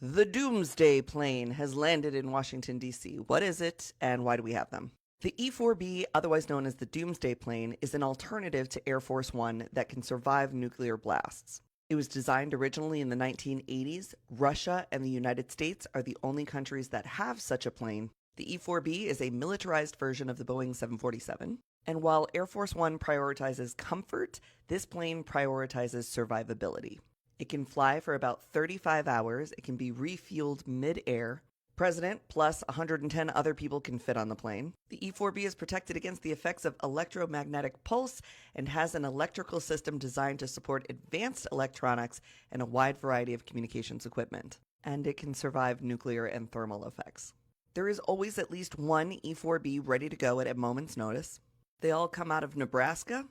The Doomsday Plane has landed in Washington, D.C. What is it, and why do we have them? The E-4B, otherwise known as the Doomsday Plane, is an alternative to Air Force One that can survive nuclear blasts. It was designed originally in the 1980s. Russia and the United States are the only countries that have such a plane. The E-4B is a militarized version of the Boeing 747. And while Air Force One prioritizes comfort, this plane prioritizes survivability. It can fly for about 35 hours. It can be refueled mid-air. President plus 110 other people can fit on the plane. The E-4B is protected against the effects of electromagnetic pulse and has an electrical system designed to support advanced electronics and a wide variety of communications equipment. And it can survive nuclear and thermal effects. There is always at least one E-4B ready to go at a moment's notice. They all come out of Nebraska.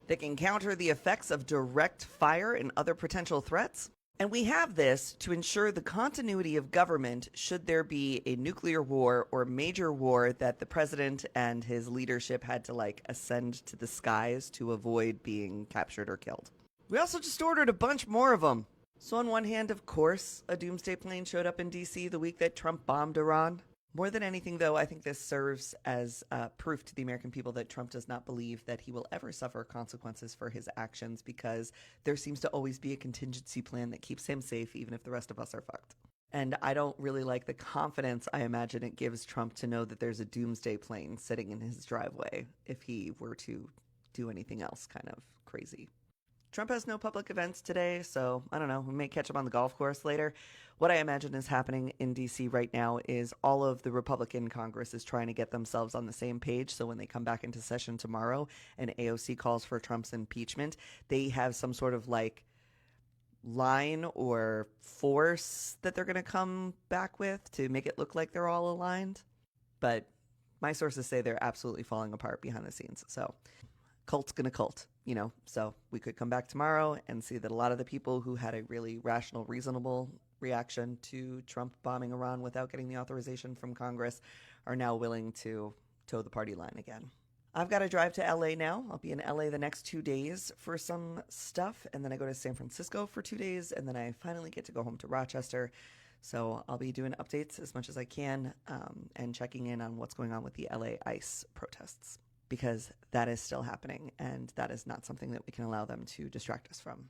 They can counter the effects of direct fire and other potential threats. And we have this to ensure the continuity of government should there be a nuclear war or major war that the president and his leadership had to ascend to the skies to avoid being captured or killed. We also just ordered a bunch more of them. So on one hand, of course, a doomsday plane showed up in DC the week that Trump bombed Iran. More than anything, though, I think this serves as proof to the American people that Trump does not believe that he will ever suffer consequences for his actions, because there seems to always be a contingency plan that keeps him safe, even if the rest of us are fucked. And I don't really like the confidence I imagine it gives Trump to know that there's a doomsday plane sitting in his driveway if he were to do anything else kind of crazy. Trump has no public events today, so I don't know, we may catch him on the golf course later. What I imagine is happening in DC right now is all of the Republican Congress is trying to get themselves on the same page, so when they come back into session tomorrow and AOC calls for Trump's impeachment, they have some sort of line or force that they're going to come back with to make it look like they're all aligned. But my sources say they're absolutely falling apart behind the scenes, so cult's gonna cult, so we could come back tomorrow and see that a lot of the people who had a really rational, reasonable reaction to Trump bombing Iran without getting the authorization from Congress are now willing to toe the party line again. I've got to drive to LA now. I'll be in LA the next 2 days for some stuff, and then I go to San Francisco for 2 days, and then I finally get to go home to Rochester. So I'll be doing updates as much as I can and checking in on what's going on with the LA ICE protests, because that is still happening, and that is not something that we can allow them to distract us from.